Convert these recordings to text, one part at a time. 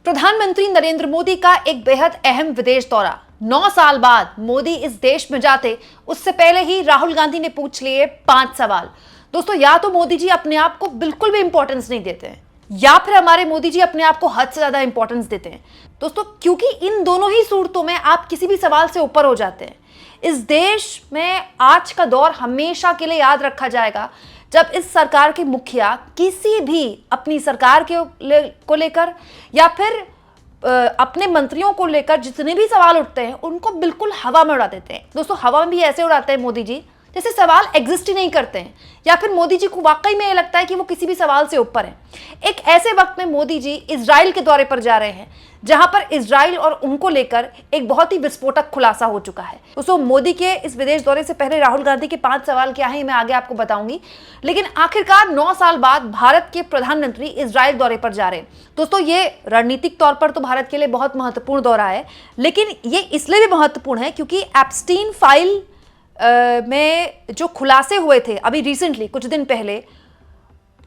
प्रधानमंत्री नरेंद्र मोदी का एक बेहद अहम विदेश दौरा। 9 साल बाद मोदी इस देश में जाते उससे पहले ही राहुल गांधी ने पूछ लिए 5 सवाल। दोस्तों, या तो मोदी जी अपने आप को बिल्कुल भी इंपॉर्टेंस नहीं देते हैं या फिर हमारे मोदी जी अपने आप को हद से ज्यादा इंपॉर्टेंस देते हैं। दोस्तों, क्योंकि इन दोनों ही सूरतों में आप किसी भी सवाल से ऊपर हो जाते हैं। इस देश में आज का दौर हमेशा के लिए याद रखा जाएगा जब इस सरकार के मुखिया किसी भी अपनी सरकार को लेकर या फिर अपने मंत्रियों को लेकर जितने भी सवाल उठते हैं उनको बिल्कुल हवा में उड़ा देते हैं। दोस्तों, हवा में भी ऐसे उड़ाते हैं मोदी जी जैसे सवाल एग्जिस्ट ही नहीं करते हैं, या फिर मोदी जी को वाकई में ये लगता है कि वो किसी भी सवाल से ऊपर हैं। एक ऐसे वक्त में मोदी जी इजराइल के दौरे पर जा रहे हैं जहां पर इजराइल और उनको लेकर एक बहुत ही विस्फोटक खुलासा हो चुका है। दोस्तों, मोदी के इस विदेश दौरे से पहले राहुल गांधी के 5 सवाल क्या है मैं आगे आपको बताऊंगी, लेकिन आखिरकार 9 साल बाद भारत के प्रधानमंत्री इजराइल दौरे पर जा रहे हैं। दोस्तों, ये रणनीतिक तौर पर तो भारत के लिए बहुत महत्वपूर्ण दौरा है, लेकिन ये इसलिए भी महत्वपूर्ण है क्योंकि एप्स्टीन फाइल में जो खुलासे हुए थे अभी रिसेंटली कुछ दिन पहले,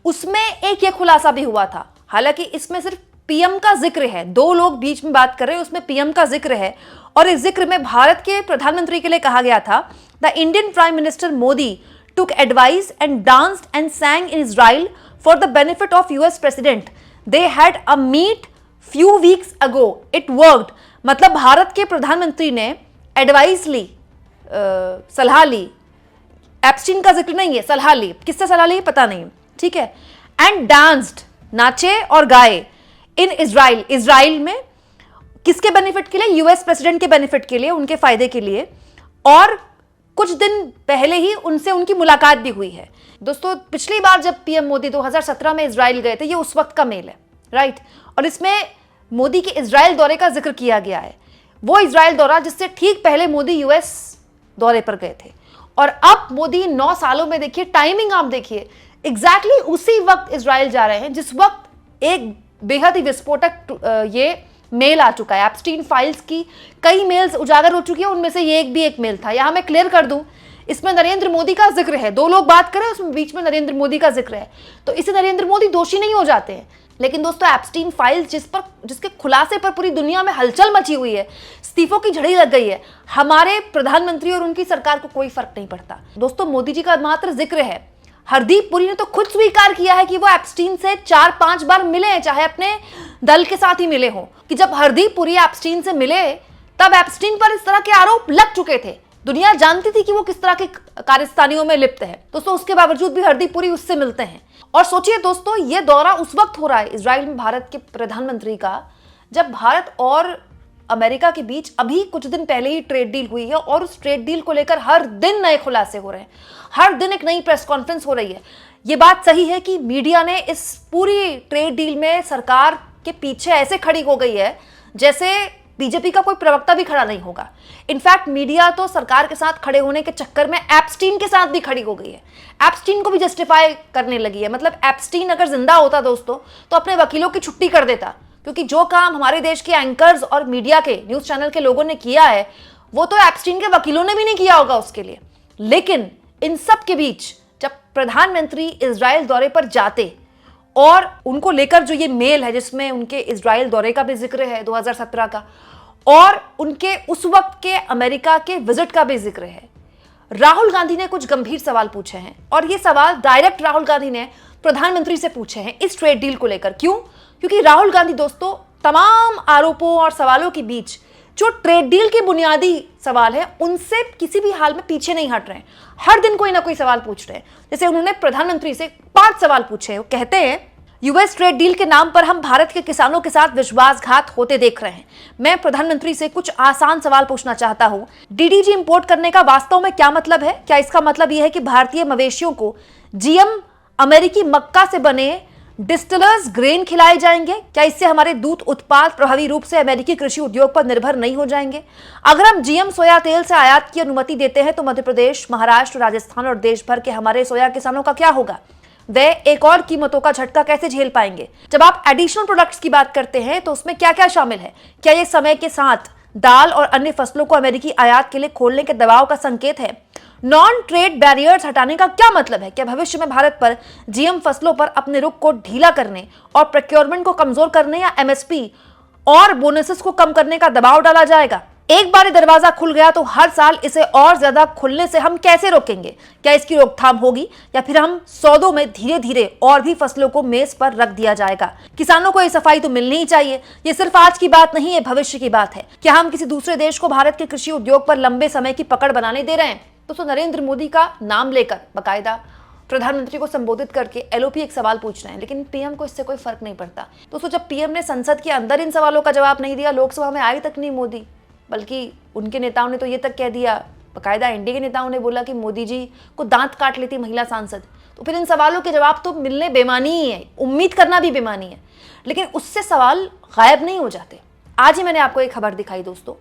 उसमें एक ये खुलासा भी हुआ था। हालांकि इसमें सिर्फ पीएम का जिक्र है, 2 लोग बीच में बात कर रहे हैं, उसमें पीएम का जिक्र है और इस जिक्र में भारत के प्रधानमंत्री के लिए कहा गया था, the Indian prime minister Modi took advice and danced and sang in Israel for the benefit of US president. They had a meet few weeks ago, it worked. मतलब भारत के प्रधानमंत्री ने एडवाइस ली, सलाह ली। एप्स्टीन का जिक्र नहीं है, सलाह ली। किससे सलाह ली पता नहीं, ठीक है। एंड डांस्ड, नाचे और गाए इन इजराइल, इजराइल में किसके बेनिफिट के लिए? यूएस प्रेसिडेंट के बेनिफिट के लिए, उनके फायदे के लिए। और कुछ दिन पहले ही उनसे उनकी मुलाकात भी हुई है। दोस्तों, पिछली बार जब पीएम मोदी 2017 में इजराइल गए थे, ये उस वक्त का मेल है, राइट। और इसमें मोदी के इजराइल दौरे का जिक्र किया गया है, वो इजराइल दौरा जिससे ठीक पहले मोदी यूएस दौरे पर गए थे। और अब मोदी 9 सालों में, देखिए टाइमिंग आप देखिए, एग्जैक्टली उसी वक्त इजराइल जा रहे हैं जिस वक्त एक बेहद ही विस्फोटक ये मेल आ चुका है। एप्स्टीन फाइल्स की कई मेल्स उजागर हो चुकी है, उनमें से ये एक मेल था। यहां मैं क्लियर कर दूं, इसमें नरेंद्र मोदी का जिक्र है। 2 लोग बात कर रहे हैं, उसमें बीच में नरेंद्र मोदी का जिक्र है, तो इससे नरेंद्र मोदी दोषी नहीं हो जाते हैं। लेकिन दोस्तों, एप्स्टीन फाइल्स जिसके खुलासे पर पूरी दुनिया में हलचल मची हुई है, इस्तीफों की झड़ी लग गई है, हमारे प्रधानमंत्री और उनकी सरकार को कोई फर्क नहीं पड़ता। दोस्तों, मोदी जी का मात्र जिक्र है। हरदीप पुरी ने तो खुद स्वीकार किया है कि वो एप्स्टीन से 4-5 बार मिले हैं, चाहे अपने दल के साथ ही मिले हों, कि जब हरदीप पुरी एप्स्टीन से मिले तब एप्स्टीन पर इस तरह के आरोप लग चुके थे। दुनिया जानती थी कि वो किस तरह के कारस्तानियों में लिप्त है। दोस्तों, उसके बावजूद भी हरदीप पुरी उससे मिलते हैं। और सोचिए दोस्तों, ये दौरा उस वक्त हो रहा है इजराइल में भारत के प्रधानमंत्री का, जब भारत और अमेरिका के बीच अभी कुछ दिन पहले ही ट्रेड डील हुई है और उस ट्रेड डील को लेकर हर दिन नए खुलासे हो रहे हैं, हर दिन एक नई प्रेस कॉन्फ्रेंस हो रही है। ये बात सही है कि मीडिया ने इस पूरी ट्रेड डील में सरकार के पीछे ऐसे खड़ी हो गई है जैसे बीजेपी का कोई प्रवक्ता भी खड़ा नहीं होगा। इनफैक्ट मीडिया तो सरकार के साथ खड़े होने के चक्कर में एप्स्टीन के साथ भी खड़ी हो गई है, एप्स्टीन को भी जस्टिफाई करने लगी है। मतलब एप्स्टीन अगर जिंदा होता दोस्तों तो अपने वकीलों की छुट्टी कर देता, क्योंकि जो काम हमारे देश के एंकर्स और मीडिया के न्यूज चैनल के लोगों ने किया है वो तो एप्स्टीन के वकीलों ने भी नहीं किया होगा उसके लिए। लेकिन इन सब के बीच जब प्रधानमंत्री इजराइल दौरे पर जाते और उनको लेकर जो ये मेल है जिसमें उनके इजराइल दौरे का भी जिक्र है 2017 का, और उनके उस वक्त के अमेरिका के विजिट का भी जिक्र है, राहुल गांधी ने कुछ गंभीर सवाल पूछे हैं। और ये सवाल डायरेक्ट राहुल गांधी ने प्रधानमंत्री से पूछे हैं इस ट्रेड डील को लेकर। क्यों? क्योंकि राहुल गांधी दोस्तों तमाम आरोपों और सवालों के बीच जो ट्रेड डील के बुनियादी सवाल है उनसे किसी भी हाल में पीछे नहीं हट रहे हैं। हर दिन कोई ना कोई सवाल पूछ रहे हैं। जैसे उन्होंने प्रधानमंत्री से 5 सवाल पूछे। वो कहते हैं, यूएस ट्रेड डील के नाम पर हम भारत के किसानों के साथ विश्वासघात होते देख रहे हैं। मैं प्रधानमंत्री से कुछ आसान सवाल पूछना चाहता हूं। डीडीजी इंपोर्ट करने का वास्तव में क्या मतलब है? क्या इसका मतलब यह है कि भारतीय मवेशियों को जीएम अमेरिकी मक्का से बने डिस्टिलर्स ग्रेन खिलाए जाएंगे? क्या इससे हमारे दूध उत्पाद प्रभावी रूप से अमेरिकी कृषि उद्योग पर निर्भर नहीं हो जाएंगे? अगर हम जीएम सोया तेल से आयात की अनुमति देते हैं तो मध्य प्रदेश, महाराष्ट्र, राजस्थान और देश भर के हमारे सोया किसानों का क्या होगा? वे एक और कीमतों का झटका कैसे झेल पाएंगे? जब आप एडिशनल प्रोडक्ट्स की बात करते हैं तो उसमें क्या क्या शामिल है? क्या ये समय के साथ दाल और अन्य फसलों को अमेरिकी आयात के लिए खोलने के दबाव का संकेत है? नॉन ट्रेड बैरियर्स हटाने का क्या मतलब है? क्या भविष्य में भारत पर जीएम फसलों पर अपने रुख को ढीला करने और प्रोक्योरमेंट को कमजोर करने या एमएसपी और बोनसेस को कम करने का दबाव डाला जाएगा। एक बार ये दरवाजा खुल गया तो हर साल इसे और ज्यादा खुलने से हम कैसे रोकेंगे? क्या इसकी रोकथाम होगी या फिर हम सौदों में धीरे धीरे और भी फसलों को मेज पर रख दिया जाएगा? किसानों को ये सफाई तो मिलनी ही चाहिए। ये सिर्फ आज की बात नहीं है, भविष्य की बात है। क्या हम किसी दूसरे देश को भारत के कृषि उद्योग पर लंबे समय की पकड़ बनाने दे रहे हैं? दोस्तों, नरेंद्र मोदी का नाम लेकर बाकायदा प्रधानमंत्री को संबोधित करके एलओपी एक सवाल पूछ रहे हैं, लेकिन पीएम को इससे कोई फर्क नहीं पड़ता। दोस्तों, जब पीएम ने संसद के अंदर इन सवालों का जवाब नहीं दिया, लोकसभा में आए तक नहीं मोदी, बल्कि उनके नेताओं ने तो ये तक कह दिया, बाकायदा एनडीए के नेताओं ने बोला कि मोदी जी को दांत काट लेती महिला सांसद। तो फिर इन सवालों के जवाब तो मिलने बेमानी ही है, उम्मीद करना भी बेमानी है, लेकिन उससे सवाल गायब नहीं हो जाते। आज ही मैंने आपको एक खबर दिखाई दोस्तों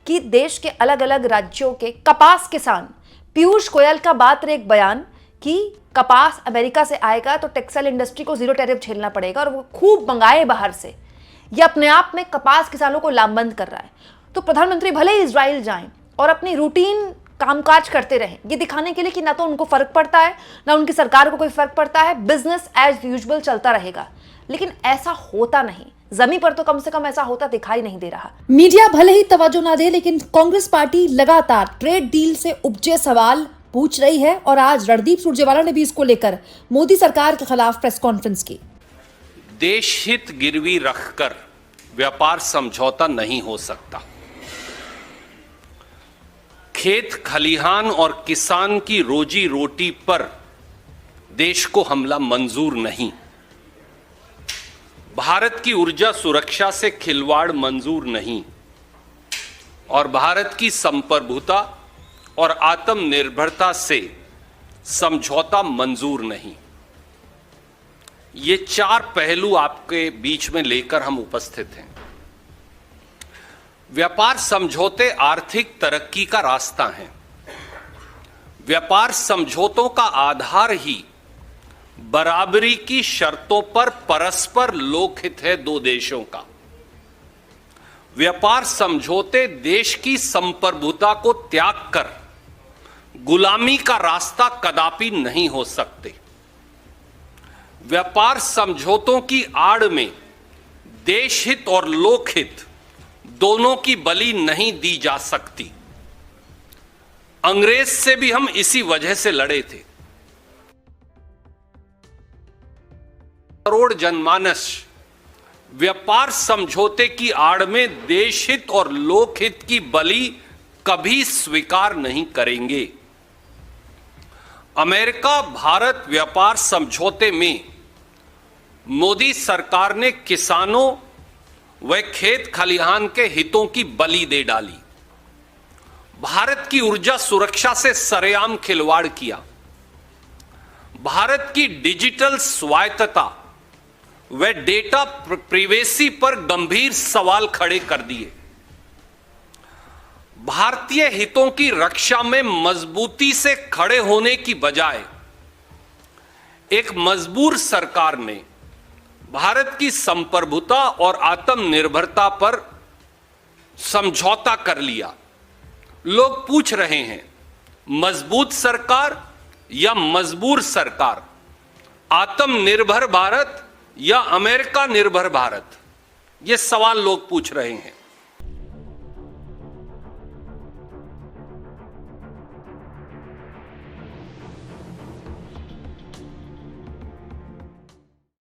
कि देश के अलग अलग राज्यों के कपास किसान पीयूष गोयल का बात रहे एक बयान कि कपास अमेरिका से आएगा तो टेक्सटाइल इंडस्ट्री को जीरो टैरिफ झेलना पड़ेगा और वो खूब मंगाए बाहर से। ये अपने आप में कपास किसानों को लामबंद कर रहा है। तो प्रधानमंत्री भले ही इजराइल जाएं और अपनी रूटीन कामकाज करते रहें, ये दिखाने के लिए कि ना तो उनको फर्क पड़ता है ना उनकी सरकार को कोई फर्क पड़ता है, बिजनेस एज यूजुअल चलता रहेगा। लेकिन ऐसा होता नहीं, जमीन पर तो कम से कम ऐसा होता दिखाई नहीं दे रहा। मीडिया भले ही तवज्जो ना दे, लेकिन कांग्रेस पार्टी लगातार ट्रेड डील से उपजे सवाल पूछ रही है और आज रणदीप सुरजेवाला ने भी इसको लेकर मोदी सरकार के खिलाफ प्रेस कॉन्फ्रेंस की। देश हित गिरवी रखकर व्यापार समझौता नहीं हो सकता। खेत खलिहान और किसान की रोजी रोटी पर देश को हमला मंजूर नहीं। भारत की ऊर्जा सुरक्षा से खिलवाड़ मंजूर नहीं और भारत की संप्रभुता और आत्मनिर्भरता से समझौता मंजूर नहीं। ये चार पहलू आपके बीच में लेकर हम उपस्थित हैं। व्यापार समझौते आर्थिक तरक्की का रास्ता हैं। व्यापार समझौतों का आधार ही बराबरी की शर्तों पर परस्पर लोकहित है दो देशों का। व्यापार समझौते देश की संप्रभुता को त्याग कर गुलामी का रास्ता कदापि नहीं हो सकते। व्यापार समझौतों की आड़ में देशहित और लोकहित दोनों की बलि नहीं दी जा सकती। अंग्रेज से भी हम इसी वजह से लड़े थे। करोड़ जनमानस व्यापार समझौते की आड़ में देशहित और लोकहित की बलि कभी स्वीकार नहीं करेंगे। अमेरिका भारत व्यापार समझौते में मोदी सरकार ने किसानों व खेत खलिहान के हितों की बलि दे डाली। भारत की ऊर्जा सुरक्षा से सरेआम खिलवाड़ किया। भारत की डिजिटल स्वायत्तता व डेटा प्रिवेसी पर गंभीर सवाल खड़े कर दिए। भारतीय हितों की रक्षा में मजबूती से खड़े होने की बजाय एक मजबूर सरकार ने भारत की संप्रभुता और आत्मनिर्भरता पर समझौता कर लिया। लोग पूछ रहे हैं, मजबूत सरकार या मजबूर सरकार, आत्मनिर्भर भारत या अमेरिका निर्भर भारत? ये सवाल लोग पूछ रहे हैं।